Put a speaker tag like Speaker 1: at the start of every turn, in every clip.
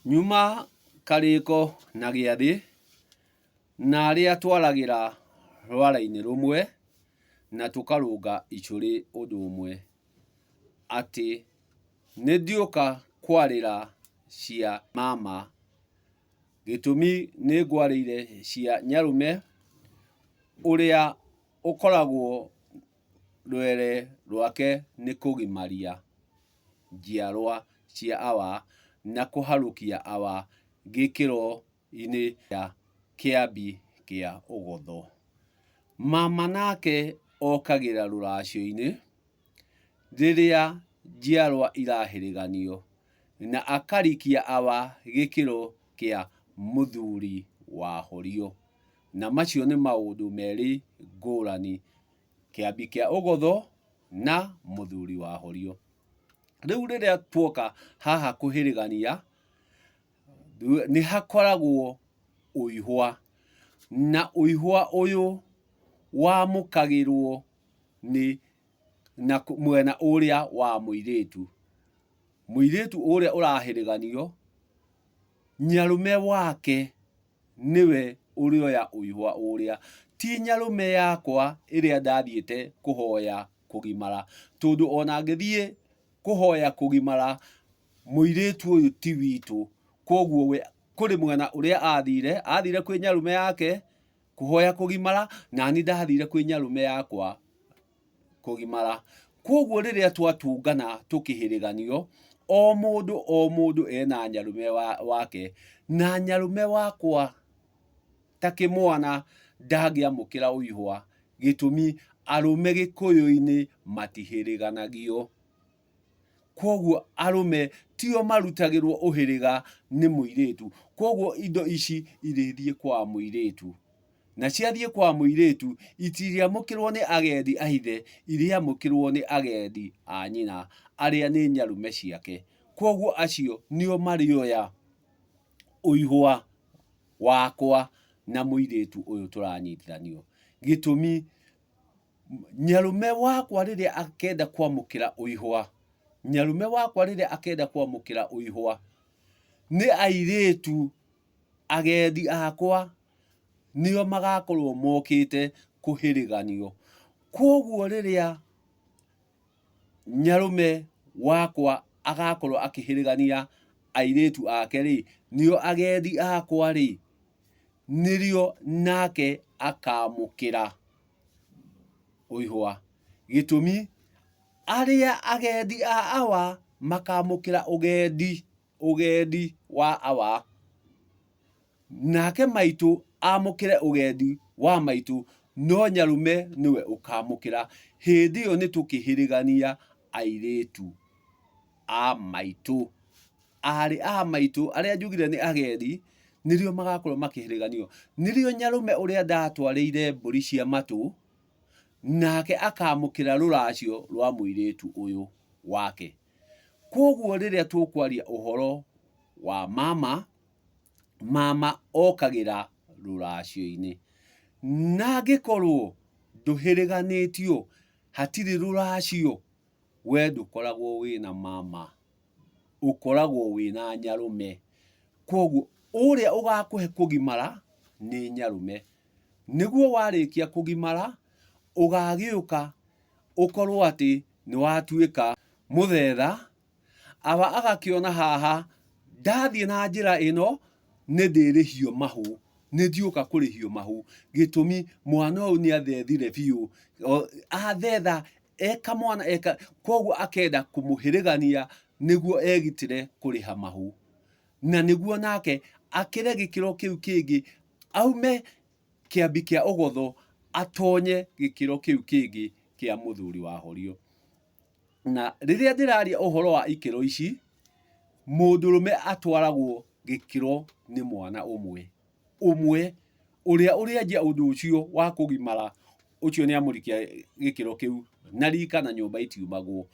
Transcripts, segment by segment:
Speaker 1: Nyuma kariko na gĩathĩ na arĩa twaragĩra rwara-inĩ rũmwe na tũkarũnga icũrĩ ũndũ ũmwe, atĩ nĩndiũka kwarĩra cia mama. Gĩtũmi nĩ ngwarĩire cia nyarũme ũrĩa ũkoragwo rwere rwake nĩ kũgimaria njiarwa cia awa na kũharũkia awa gĩkĩro-inĩ kĩa Kĩambi kĩa Ũgotho. Mama nake okagĩra rũracio-inĩ rĩrĩa njiarwa irahĩrĩganio na akarikia awa gĩkĩro kĩa mũthuri wahorio. Na macio nĩ maũndũ merĩ ngũrani, Kĩambi kĩa Ũgotho na mũthuri wahorio. Rĩu rĩrĩa tuoka haha kũhĩrĩgania, nĩ hakoragwo ũihwa, na ũihwa ũyũ wamũkagĩrwo nĩ mwena ũrĩa wa mũirĩtu. Mũirĩtu ũrĩa ũrahĩrĩganio, nyarũme wake nĩwe ũrĩoya ũihwa ũrĩa, ti nyarũme yakwa ĩrĩa ndathiĩte kũhoya kũgimara, tondũ ona ngĩthiĩ kũhoya kũgimara mũirĩtu ũyũ ti witũ, koguo we kũrĩ mwena ũrĩa athire kwĩ nyarũme yake kũhoya kũgimara, nani ndathire kwĩ nyarũme yakwa kũgimara. Koguo rĩrĩa twatũngana tũkĩhĩrĩganio, o mũndũ ena nyarũme wake, na nyarũme wakwa ta kĩmwana ndangĩamũkĩra ũihwa, gĩtũmi arũme Gĩkũyũ-inĩ matihĩrĩganagio. Koguo arũme tio marutagĩrwo ũhĩrĩga nĩ mũirĩtu, koguo indo ici irĩthiĩ kwa mũirĩtu, na ciathiĩ kwa mũirĩtu itirĩamũkĩrwo nĩ agendi a ithe, irĩamũkĩrwo nĩ agendi a nyina arĩa nĩ nyarũme ciake. Koguo acio nĩo marĩoya ũihwa wakwa na mũirĩtu ũyũ tũranyitithanio, gĩtũmi nyarũme wakwa rĩrĩa akenda kwamũkĩra ũihwa, nĩ airĩtu agendi akwa nĩo magakorwo mokĩte kũhĩrĩganio. Koguo rĩrĩa nyarũme wakwa agakorwo akĩhĩrĩgania airĩtu ake-rĩ, nĩo agendi akwa-rĩ, nĩrĩo nake akamũkĩra ũihwa, gĩtũmi arĩa agendi a awa makamũkĩra ũgendi wa awa, nake maitũ amũkĩre ũgendi wa maitũ, no nyarũme nĩwe ũkamũkĩra. Hĩndĩ ĩyo nĩtũkĩhĩrĩgania airĩtu a maitũ. Arĩ a maitũ arĩa njugire nĩ agendi, nĩrĩo magakorwo makĩhĩrĩganio. Nĩrĩo nyarũme ũrĩa ndatwarĩire mbũri cia matũ, nake akamũkĩra rũracio rwa mũirĩtu ũyũ wake. Koguo rĩrĩa tũkwaria ũhoro wa mama okagĩra rũracio-inĩ, na angĩkorwo ndũhĩrĩganĩtio, hatirĩ rũracio, we ndũkoragwo wĩna mama, ũkoragwo wĩna nyarũme. Koguo ũrĩa ũgakũhe kũgimara nĩ nyarũme, nĩguo warĩkia kũgimara ũgagĩũka ũkorwo atĩ nĩwatuĩka mũthetha, awa agakĩona haha ndathiĩ na njĩra ĩno nĩndĩrĩhio mahũ, nĩndiũka kũrĩhio mahũ, gĩtũmi mwana ũyũ nĩathethire biũ, athetha kamwana koguo akenda kũmũhĩrĩgania nĩguo egitĩre kũrĩha mahũ, na nĩguo nake akĩre gĩkĩro kĩu kĩngĩ, aume Kĩambi kĩa Ũgotho atonye gĩkĩro kĩu kĩngĩ kĩa mũthuri wahorio. Na rĩrĩa ndĩraria ũhoro wa ikĩro ici, mũndũrũme atwaragwo gĩkĩro nĩ mwana ũmwe ũrĩa ũrĩanjia ũndũ ũcio wa kũgimara, ũcio nĩamũrikia gĩkĩro kĩu, na rika na nyũmba itiumagwo.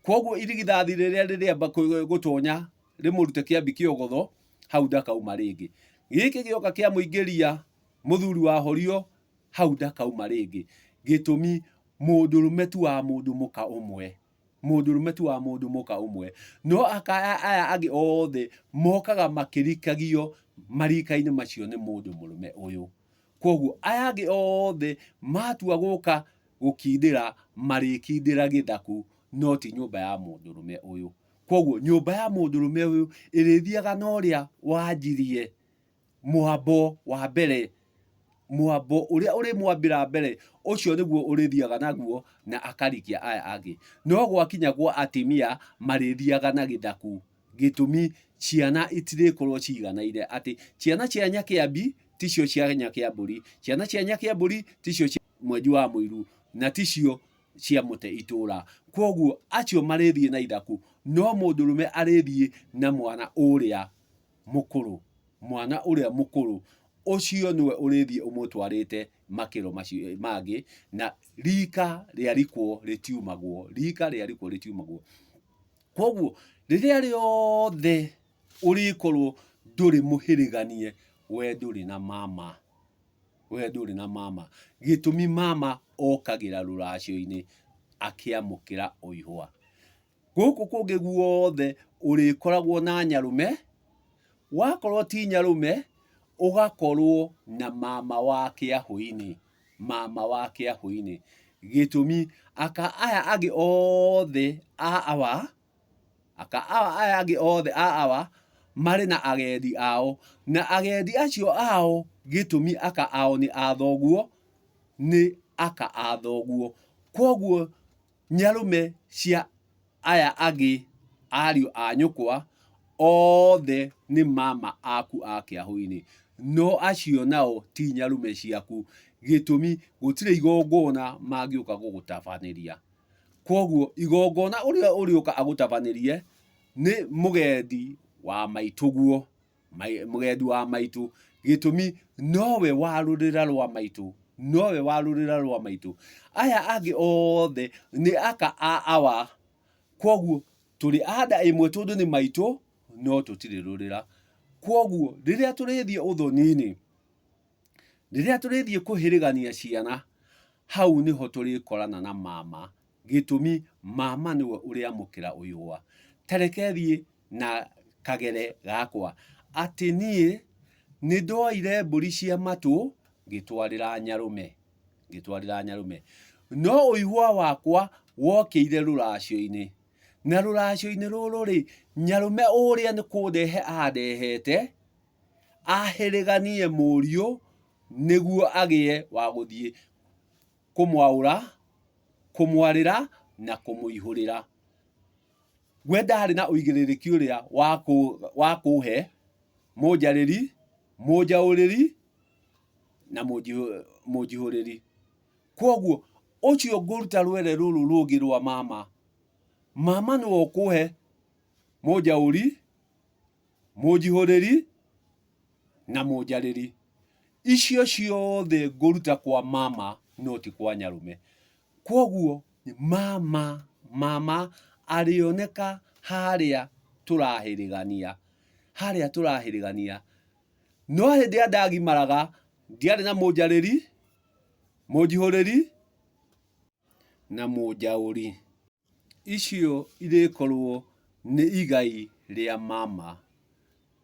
Speaker 1: Koguo irigithathi rĩrĩa rĩrĩamba gũtonya rĩmũrute Kĩambi kĩa Ũgotho, hau ndakauma rĩngĩ. Gĩkĩ gĩoka kĩamũingĩria mũthuri wahorio, hau ndakauma rĩngĩ, gĩtũmi mũndũrũme tu wa mũndũ mũka ũmwe mũndũrũme tu wa mũndũ mũka ũmwe, no aya angĩ othe mokaga makĩrikagio marika-inĩ macio nĩ mũndũ mũrũme ũyũ. Koguo aya angĩ othe matua gũka gũkindĩra marĩkindĩra gĩthaku, no ti nyũmba ya mũndũrũme ũyũ. Koguo nyũmba ya mũndũrũme ũyũ ĩrĩthiaga na ũrĩa wanjirie mwambo wa mbere, mwambo ũrĩa ũrĩmwambĩra mbere, ũcio nĩguo ũrĩthiaga naguo na akarikia aya angĩ. No gwakinya gwa atumia marĩthiaga na gĩthaku, gĩtũmi ciana itirĩkorwo ciganaine, atĩ ciana cia Nyakĩambi ticio cia Nyakĩambũri, ciana cia Nyakĩambũri ticio cia Mwenji wa Mũiru, na ticio cia Mũte Itũra. Koguo acio marĩthiĩ na ithaku, no mũndũrũme arĩthiĩ na mwana ũrĩa mũkũrũ, mwana ũrĩa mũkũrũ, ũcio nĩwe ũrĩthiĩ ũmũtwarĩte makĩro macio mangĩ, na rika rĩarikwo rĩtiumagwo, rika rĩarikwo rĩtiumagwo. Koguo rĩrĩa rĩothe ũrĩkorwo ndũrĩ mũhĩrĩganie, we ndũrĩ na mama, we ndũrĩ na mama. Gĩtũmi mama okagĩra rũracio-inĩ akĩamũkĩra ũihũa. Gũkũ kũngĩ guothe ũrĩkoragwo na nyarũme, wakorwo ti nyarũme ũgakorwo na mama wa kĩahũ-inĩ, mama wa kĩahũ-inĩ. Gĩtũmi aya angĩ othe aya angĩ othe marĩ na agendi ao, na agendi acio ao gĩtũmi aka ao nĩ a thoguo, nĩ aka a thoguo. Koguo nyarũme cia aya angĩ ariũ a nyũkwa othe nĩ mama aku a kĩahũ-inĩ, no acio nao ti nyarũme ciaku, gĩtũmi gũtirĩ igongona mangĩũka gũgũtabanĩria. Koguo igongona ũrĩa ũrĩũka agũtabanĩrie nĩ mũgendi wa maitũguo, mũgendi wa maitũ, gĩtũmi nowe wa rũrĩra rwa maitũ, nowe wa rũrĩra rwa maitũ. Aya angĩ othe nĩ aka a awa, koguo tũrĩ a nda ĩmwe tondũ nĩ maitũ, no tũtirĩ rũrĩra. Koguo rĩrĩa tũrĩthiĩ ũthoni-inĩ, rĩrĩa tũrĩthiĩ kũhĩrĩgania ciana, hau nĩho tũrĩkorana na mama, gĩtũmi mama nĩwe ũrĩamũkĩra ũihũa. Ta reke thiĩ na kagere gakwa, atĩ niĩ nĩ ndoire mbũri cia matũ ngĩtwarĩra nyarũme, ngĩtwarĩra nyarũme, no ũihũa wakwa wokĩire rũracio-inĩ, na rũracio-inĩ rũrũ rĩ, nyarũme ũrĩa nĩ kũndehe andehete ahĩrĩganie mũriũ, nĩguo agĩe wa gũthiĩ kũmwaũra, kũmwarĩra na kũmũihũrĩra. We ndarĩ na ũigĩrĩrĩki ũrĩa wa kũhe mũnjarĩri, mũnjaũrĩri na mũnjihũrĩri. Koguo ũcio ngũruta rwere rũrũ rũngĩ rwa mama, mama nĩwe ũkũhe mũnjaũri, mũnjihũrĩri na mũnjarĩri. Icio ciothe ngũruta kwa mama, no ti kwa nyarũme. Koguo mama arĩoneka harĩa tũrahĩrĩgania, harĩa tũrahĩrĩgania. No hĩndĩ ĩrĩa ndagimaraga ndiarĩ na mũnjarĩri, mũnjihũrĩri na mũnjaũri. Icio irĩkorwo nĩ igai rĩa mama,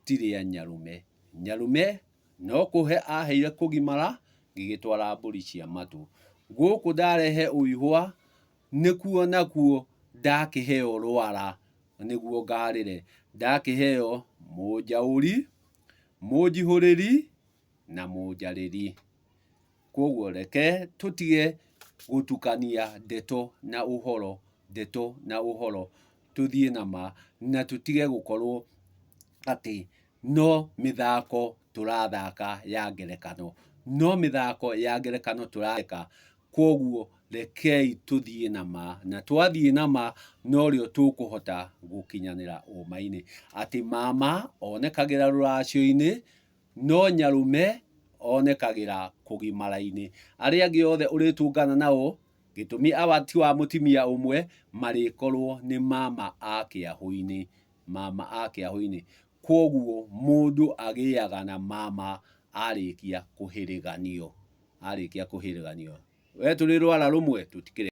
Speaker 1: ti rĩa nyarũme. Nyarũme no kũhe aheire kũgimara, ngĩgĩtwara mbũri cia matũ. Gũkũ ndarehe ũihũa, nĩkuo nakuo ndakĩheo rwara, nĩguo ngarĩre. Ndakĩheo mũnjaũri, mũnjihũrĩri na mũnjarĩri. Koguo reke tũtige gũtukania ndeto na ũhoro, ndeto na ũhoro, tũthiĩ na ma, na tũtige gũkorwo atĩ no mĩthako tũrathaka ya ngerekano, no mĩthako ya ngerekano tũrathaka. Koguo rekei tũthiĩ na ma, na twathiĩ na ma norĩo tũkũhota gũkinyanĩra ũma-inĩ, atĩ mama onekagĩra rũracio-inĩ, no nyarũme onekagĩra kũgimara-inĩ. Arĩa angĩ othe ũrĩtũngana nao, gĩtũmi awa ti wa mũtumia ũmwe, marĩkorwo nĩ mama a kĩahũ-inĩ, mama a kĩahũ-inĩ. Koguo mũndũ agĩaga na mama arĩkia kũhĩrĩganio, arĩkia kũhĩrĩganio. We tũrĩ rwara rũmwe tũtikĩrĩ.